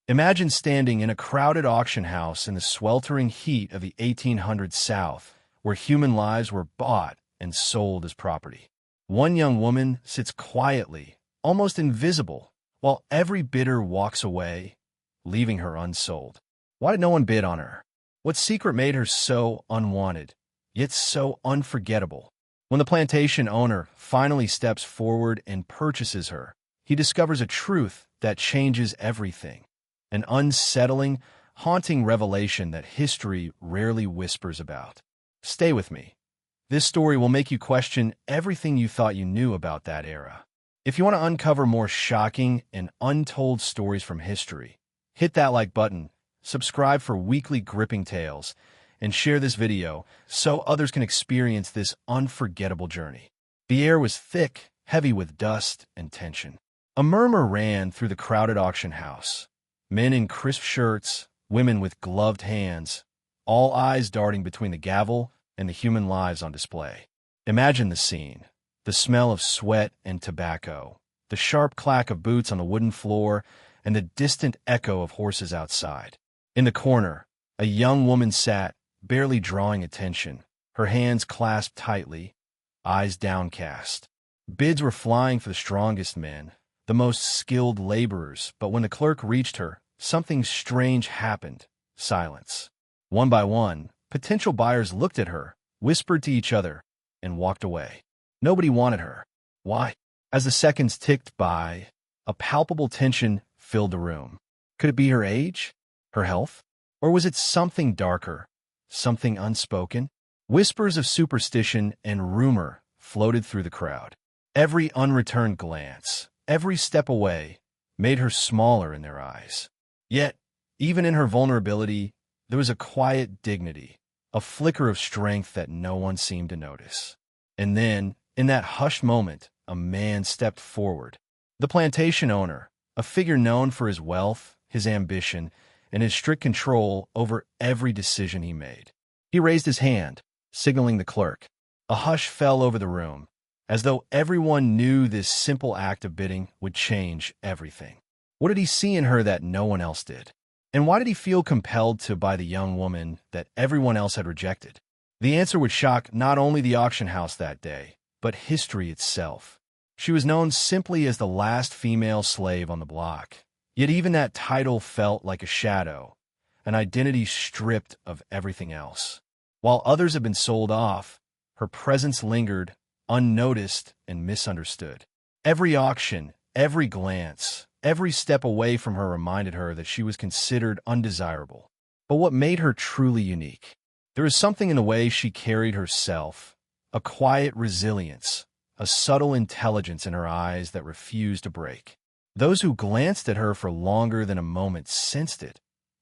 Imagine standing in a crowded auction house in the sweltering heat of the 1800s South, where human lives were bought and sold as property. One young woman sits quietly, almost invisible, while every bidder walks away, leaving her unsold. Why did no one bid on her? What secret made her so unwanted, yet so unforgettable? When the plantation owner finally steps forward and purchases her, he discovers a truth that changes everything. An unsettling, haunting revelation that history rarely whispers about. Stay with me. This story will make you question everything you thought you knew about that era. If you want to uncover more shocking and untold stories from history, hit that like button, subscribe for weekly gripping tales, and share this video so others can experience this unforgettable journey. The air was thick, heavy with dust and tension. A murmur ran through the crowded auction house. Men in crisp shirts, women with gloved hands, all eyes darting between the gavel and the human lives on display. Imagine the scene. The smell of sweat and tobacco, the sharp clack of boots on the wooden floor, and the distant echo of horses outside. In the corner, a young woman sat, barely drawing attention, her hands clasped tightly, eyes downcast. Bids were flying for the strongest men, the most skilled laborers, but when the clerk reached her, something strange happened. Silence. One by one, potential buyers looked at her, whispered to each other, and walked away. Nobody wanted her. Why? As the seconds ticked by, a palpable tension filled the room. Could it be her age? Her health? Or was it something darker? Something unspoken? Whispers of superstition and rumor floated through the crowd. Every unreturned glance, every step away, made her smaller in their eyes. Yet, even in her vulnerability, there was a quiet dignity, a flicker of strength that no one seemed to notice. And then, in that hushed moment, a man stepped forward. The plantation owner, a figure known for his wealth, his ambition, and his strict control over every decision he made. He raised his hand, signaling the clerk. A hush fell over the room, as though everyone knew this simple act of bidding would change everything. What did he see in her that no one else did? And why did he feel compelled to buy the young woman that everyone else had rejected? The answer would shock not only the auction house that day, but history itself. She was known simply as the last female slave on the block. Yet even that title felt like a shadow, an identity stripped of everything else. While others had been sold off, her presence lingered, unnoticed and misunderstood. Every auction, every glance, every step away from her reminded her that she was considered undesirable. But what made her truly unique? There was something in the way she carried herself, a quiet resilience, a subtle intelligence in her eyes that refused to break. Those who glanced at her for longer than a moment sensed it,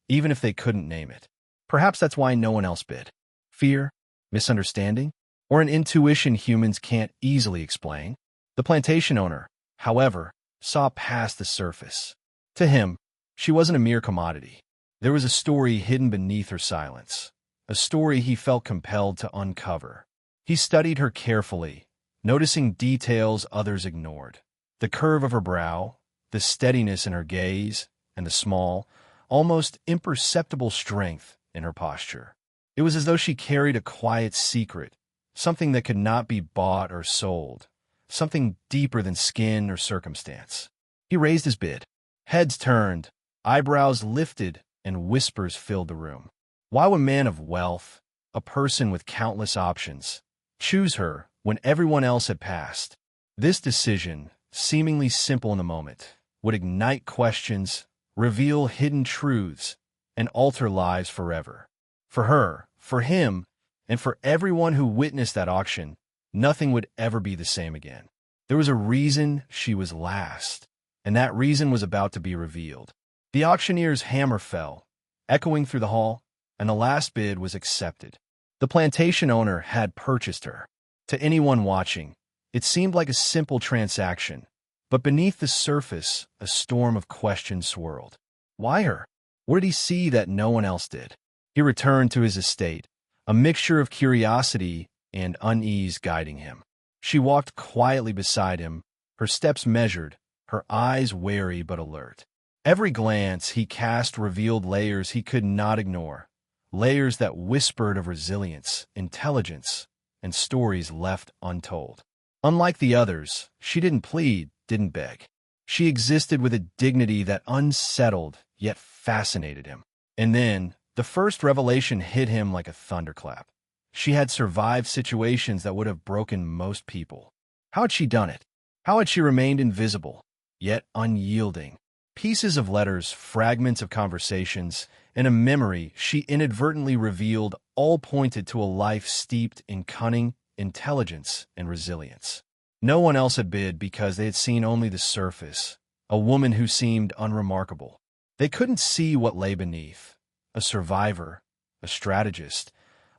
even if they couldn't name it. Perhaps that's why no one else bid. Fear, misunderstanding, or an intuition humans can't easily explain. The plantation owner, however, saw past the surface. To him, she wasn't a mere commodity. There was a story hidden beneath her silence, a story he felt compelled to uncover. He studied her carefully, noticing details others ignored. The curve of her brow, the steadiness in her gaze, and the small, almost imperceptible strength in her posture. It was as though she carried a quiet secret, something that could not be bought or sold, something deeper than skin or circumstance. He raised his bid. Heads turned, eyebrows lifted, and whispers filled the room. Why would a man of wealth, a person with countless options, choose her when everyone else had passed? This decision, seemingly simple in the moment, would ignite questions, reveal hidden truths, and alter lives forever. For her, for him, and for everyone who witnessed that auction, nothing would ever be the same again. There was a reason she was last, and that reason was about to be revealed. The auctioneer's hammer fell, echoing through the hall, and the last bid was accepted. The plantation owner had purchased her. To anyone watching, it seemed like a simple transaction, but beneath the surface, a storm of questions swirled. Why her? What did he see that no one else did? He returned to his estate, a mixture of curiosity and unease guiding him. She walked quietly beside him, her steps measured, her eyes wary but alert. Every glance he cast revealed layers he could not ignore, layers that whispered of resilience, intelligence, and stories left untold. Unlike the others, she didn't plead, didn't beg. She existed with a dignity that unsettled yet fascinated him. And then, the first revelation hit him like a thunderclap. She had survived situations that would have broken most people. How had she done it? How had she remained invisible, yet unyielding? Pieces of letters, fragments of conversations, and a memory she inadvertently revealed all pointed to a life steeped in cunning, intelligence, and resilience. No one else had bid because they had seen only the surface, a woman who seemed unremarkable. They couldn't see what lay beneath, a survivor, a strategist,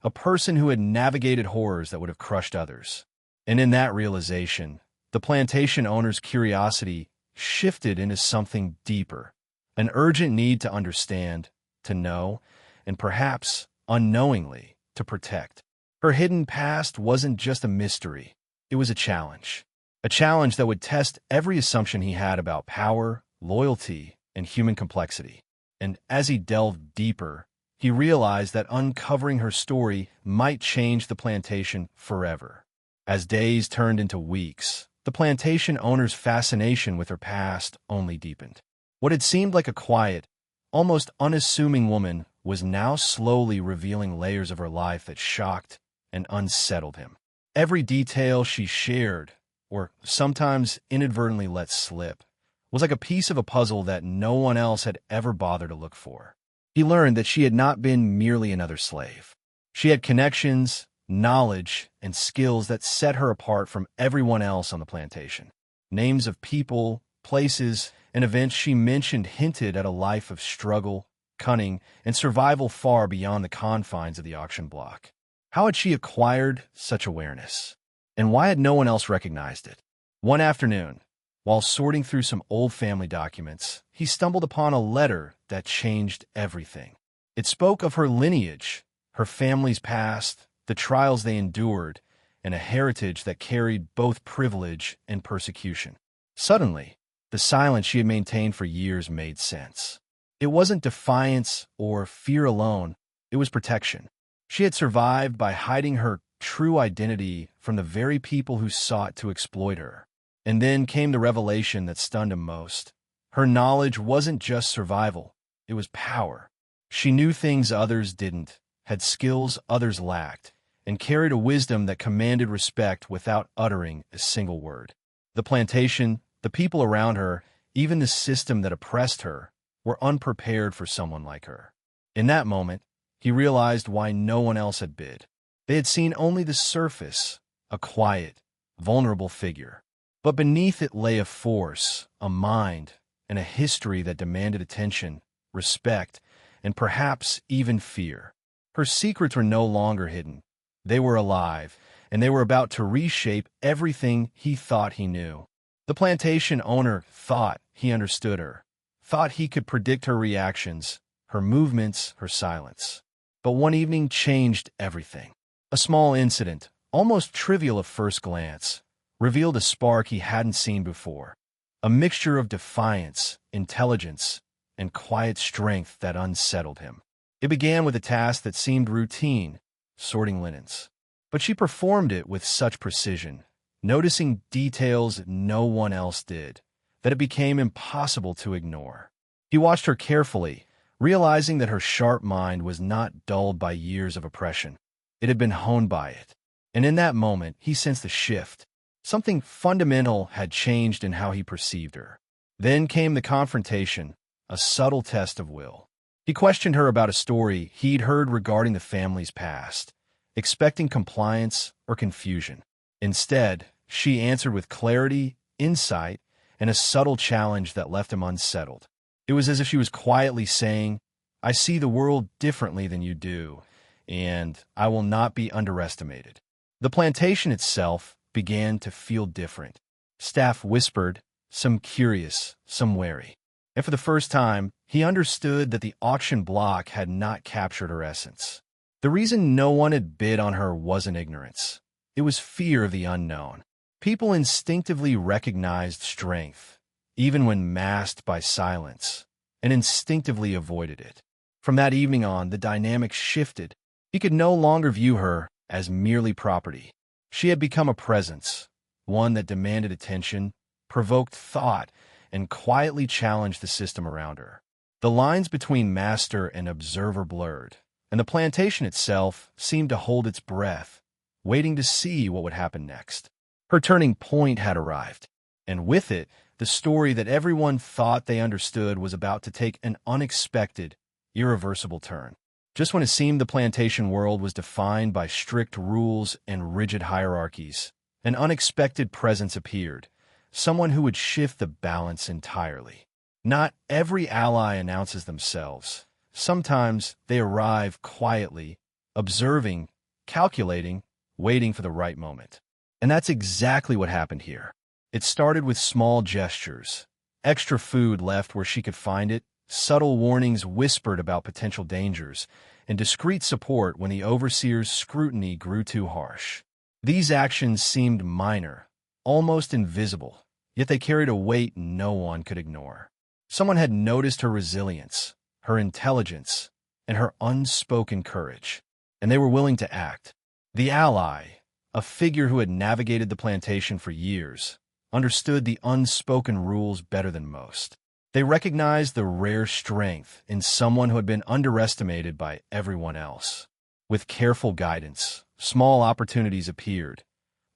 a person who had navigated horrors that would have crushed others. And in that realization, the plantation owner's curiosity shifted into something deeper, an urgent need to understand, to know, and perhaps, unknowingly, to protect. Her hidden past wasn't just a mystery, it was a challenge that would test every assumption he had about power, loyalty, and human complexity. And as he delved deeper, he realized that uncovering her story might change the plantation forever. As days turned into weeks, the plantation owner's fascination with her past only deepened. What had seemed like a quiet, almost unassuming woman was now slowly revealing layers of her life that shocked and unsettled him. Every detail she shared, or sometimes inadvertently let slip, was like a piece of a puzzle that no one else had ever bothered to look for. He learned that she had not been merely another slave. She had connections, knowledge, and skills that set her apart from everyone else on the plantation. Names of people, places, and events she mentioned hinted at a life of struggle, cunning, and survival far beyond the confines of the auction block. How had she acquired such awareness? And why had no one else recognized it? One afternoon, while sorting through some old family documents, he stumbled upon a letter that changed everything. It spoke of her lineage, her family's past, the trials they endured, and a heritage that carried both privilege and persecution. Suddenly, the silence she had maintained for years made sense. It wasn't defiance or fear alone, it was protection. She had survived by hiding her true identity from the very people who sought to exploit her. And then came the revelation that stunned him most. Her knowledge wasn't just survival, it was power. She knew things others didn't, had skills others lacked, and carried a wisdom that commanded respect without uttering a single word. The plantation, the people around her, even the system that oppressed her, were unprepared for someone like her. In that moment, he realized why no one else had bid. They had seen only the surface, a quiet, vulnerable figure. But beneath it lay a force, a mind, and a history that demanded attention, respect, and perhaps even fear. Her secrets were no longer hidden. They were alive, and they were about to reshape everything he thought he knew. The plantation owner thought he understood her, thought he could predict her reactions, her movements, her silence. But one evening changed everything. A small incident, almost trivial at first glance, revealed a spark he hadn't seen before, a mixture of defiance, intelligence, and quiet strength that unsettled him. It began with a task that seemed routine, sorting linens. But she performed it with such precision, noticing details no one else did, that it became impossible to ignore. He watched her carefully, realizing that her sharp mind was not dulled by years of oppression. It had been honed by it. And in that moment, he sensed a shift. Something fundamental had changed in how he perceived her. Then came the confrontation, a subtle test of will. He questioned her about a story he'd heard regarding the family's past, expecting compliance or confusion. Instead, she answered with clarity, insight, and a subtle challenge that left him unsettled. It was as if she was quietly saying, "I see the world differently than you do, and I will not be underestimated." The plantation itself began to feel different. Staff whispered, some curious, some wary. And for the first time, he understood that the auction block had not captured her essence. The reason no one had bid on her wasn't ignorance. It was fear of the unknown. People instinctively recognized strength, even when masked by silence. and instinctively avoided it. From that evening on, the dynamic shifted. He could no longer view her as merely property. She had become a presence, one that demanded attention, provoked thought, and quietly challenged the system around her. The lines between master and observer blurred, and the plantation itself seemed to hold its breath, waiting to see what would happen next. Her turning point had arrived, and with it, the story that everyone thought they understood was about to take an unexpected, irreversible turn. Just when it seemed the plantation world was defined by strict rules and rigid hierarchies, an unexpected presence appeared, someone who would shift the balance entirely. Not every ally announces themselves. Sometimes they arrive quietly, observing, calculating, waiting for the right moment. And that's exactly what happened here. It started with small gestures, extra food left where she could find it, subtle warnings whispered about potential dangers, and discreet support when the overseer's scrutiny grew too harsh. These actions seemed minor, almost invisible, yet they carried a weight no one could ignore. Someone had noticed her resilience, her intelligence, and her unspoken courage, and they were willing to act. The ally, a figure who had navigated the plantation for years, understood the unspoken rules better than most. They recognized the rare strength in someone who had been underestimated by everyone else. With careful guidance, small opportunities appeared,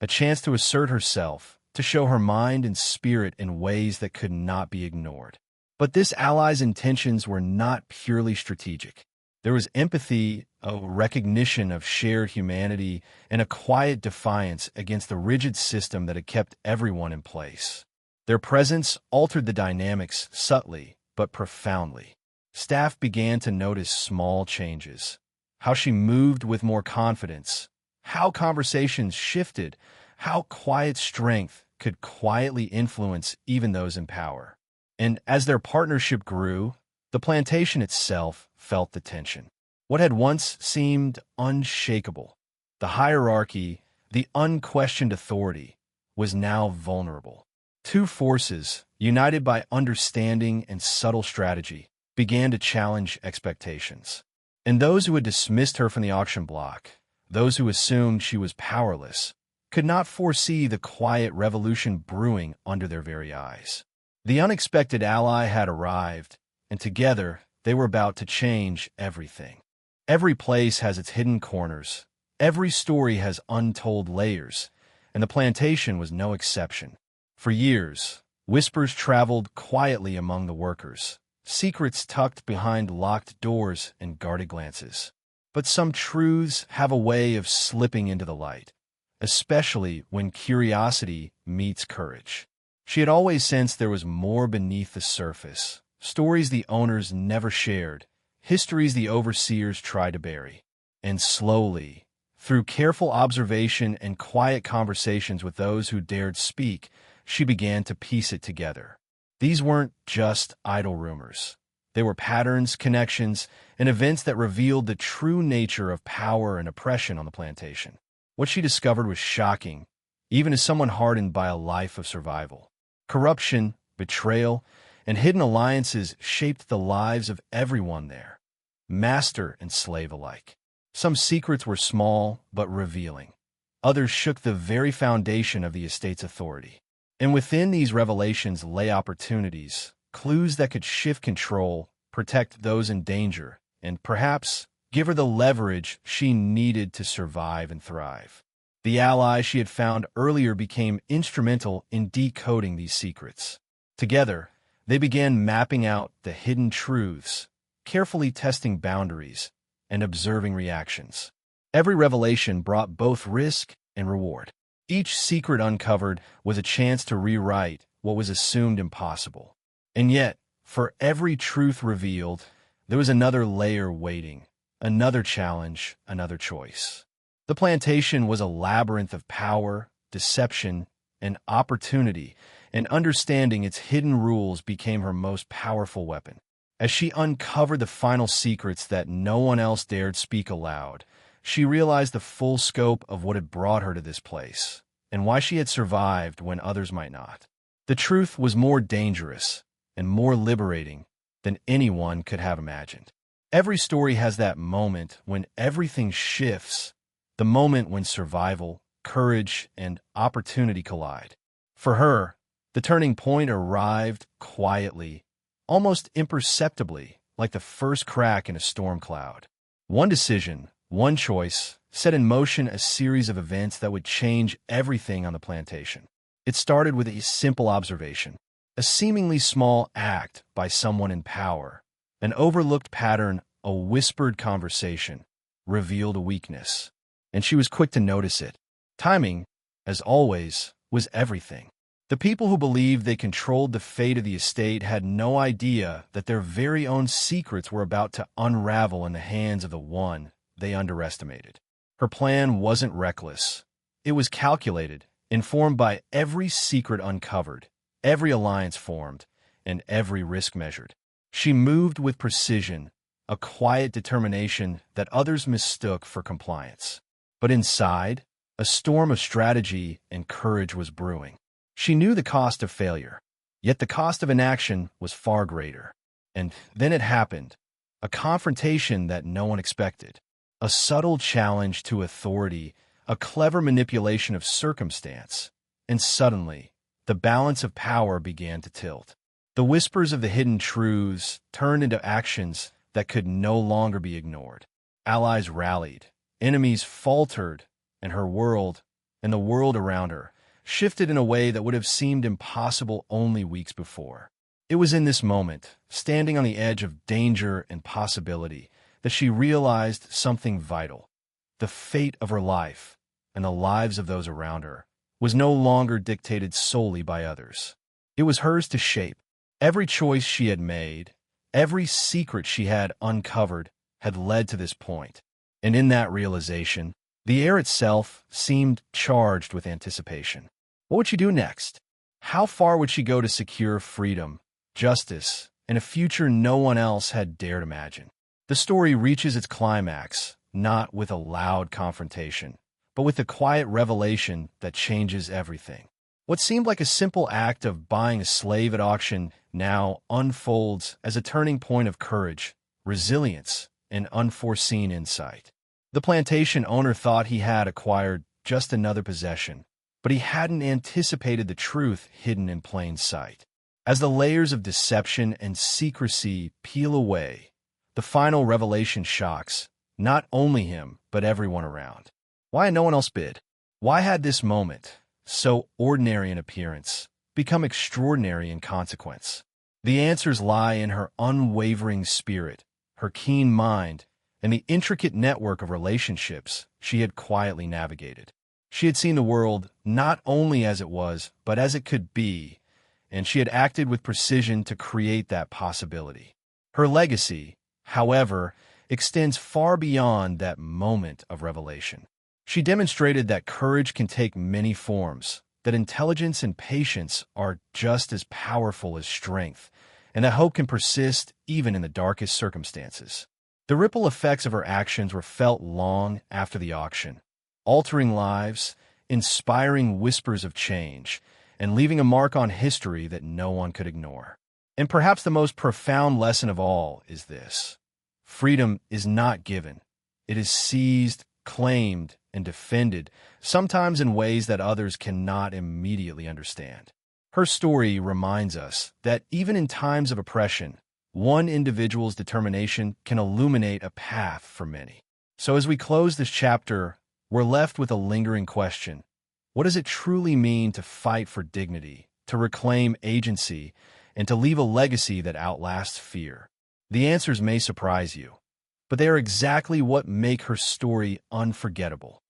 a chance to assert herself, to show her mind and spirit in ways that could not be ignored. But this ally's intentions were not purely strategic. There was empathy, a recognition of shared humanity, and a quiet defiance against the rigid system that had kept everyone in place. Their presence altered the dynamics subtly but profoundly. Staff began to notice small changes, how she moved with more confidence, how conversations shifted, how quiet strength could quietly influence even those in power. And as their partnership grew, the plantation itself felt the tension. What had once seemed unshakable, the hierarchy, the unquestioned authority, was now vulnerable. Two forces, united by understanding and subtle strategy, began to challenge expectations. And those who had dismissed her from the auction block, those who assumed she was powerless, could not foresee the quiet revolution brewing under their very eyes. The unexpected ally had arrived, and together they were about to change everything. Every place has its hidden corners. Every story has untold layers, and the plantation was no exception. For years, whispers traveled quietly among the workers, secrets tucked behind locked doors and guarded glances. But some truths have a way of slipping into the light, especially when curiosity meets courage. She had always sensed there was more beneath the surface, stories the owners never shared, histories the overseers tried to bury. And slowly, through careful observation and quiet conversations with those who dared speak, she began to piece it together. These weren't just idle rumors. They were patterns, connections, and events that revealed the true nature of power and oppression on the plantation. What she discovered was shocking, even as someone hardened by a life of survival. Corruption, betrayal, and hidden alliances shaped the lives of everyone there, master and slave alike. Some secrets were small but revealing. Others shook the very foundation of the estate's authority. And within these revelations lay opportunities, clues that could shift control, protect those in danger, and perhaps give her the leverage she needed to survive and thrive. The ally she had found earlier became instrumental in decoding these secrets. Together, they began mapping out the hidden truths, carefully testing boundaries, and observing reactions. Every revelation brought both risk and reward. Each secret uncovered was a chance to rewrite what was assumed impossible. And yet, for every truth revealed, there was another layer waiting, another challenge, another choice. The plantation was a labyrinth of power, deception, and opportunity, and understanding its hidden rules became her most powerful weapon. As she uncovered the final secrets that no one else dared speak aloud, she realized the full scope of what had brought her to this place, and why she had survived when others might not. The truth was more dangerous and more liberating than anyone could have imagined. Every story has that moment when everything shifts, the moment when survival, courage, and opportunity collide. For her, the turning point arrived quietly, almost imperceptibly, like the first crack in a storm cloud. One decision, one choice, set in motion a series of events that would change everything on the plantation. It started with a simple observation, a seemingly small act by someone in power, an overlooked pattern, a whispered conversation, revealed a weakness, and she was quick to notice it. Timing, as always, was everything. The people who believed they controlled the fate of the estate had no idea that their very own secrets were about to unravel in the hands of the one they underestimated. Her plan wasn't reckless. It was calculated, informed by every secret uncovered, every alliance formed, and every risk measured. She moved with precision, a quiet determination that others mistook for compliance. But inside, a storm of strategy and courage was brewing. She knew the cost of failure, yet the cost of inaction was far greater. And then it happened, a confrontation that no one expected, a subtle challenge to authority, a clever manipulation of circumstance, and suddenly, the balance of power began to tilt. The whispers of the hidden truths turned into actions that could no longer be ignored. Allies rallied, enemies faltered, and her world, and the world around her, shifted in a way that would have seemed impossible only weeks before. It was in this moment, standing on the edge of danger and possibility, that she realized something vital. The fate of her life, and the lives of those around her, was no longer dictated solely by others. It was hers to shape. Every choice she had made, every secret she had uncovered, had led to this point. And in that realization, the air itself seemed charged with anticipation. What would she do next? How far would she go to secure freedom, justice, and a future no one else had dared imagine? The story reaches its climax, not with a loud confrontation, but with the quiet revelation that changes everything. What seemed like a simple act of buying a slave at auction now unfolds as a turning point of courage, resilience, and unforeseen insight. The plantation owner thought he had acquired just another possession, but he hadn't anticipated the truth hidden in plain sight. As the layers of deception and secrecy peel away, the final revelation shocks not only him, but everyone around. Why had no one else bid? Why had this moment, so ordinary in appearance, become extraordinary in consequence? The answers lie in her unwavering spirit, her keen mind, and the intricate network of relationships she had quietly navigated. She had seen the world not only as it was, but as it could be, and she had acted with precision to create that possibility. Her legacy, however, extends far beyond that moment of revelation. She demonstrated that courage can take many forms, that intelligence and patience are just as powerful as strength, and that hope can persist even in the darkest circumstances. The ripple effects of her actions were felt long after the auction, altering lives, inspiring whispers of change, and leaving a mark on history that no one could ignore. And perhaps the most profound lesson of all is this: freedom is not given. It is seized, claimed, and defended, sometimes in ways that others cannot immediately understand. Her story reminds us that even in times of oppression, one individual's determination can illuminate a path for many. So as we close this chapter, we're left with a lingering question. What does it truly mean to fight for dignity, to reclaim agency, and to leave a legacy that outlasts fear? The answers may surprise you, but they are exactly what make her story unforgettable.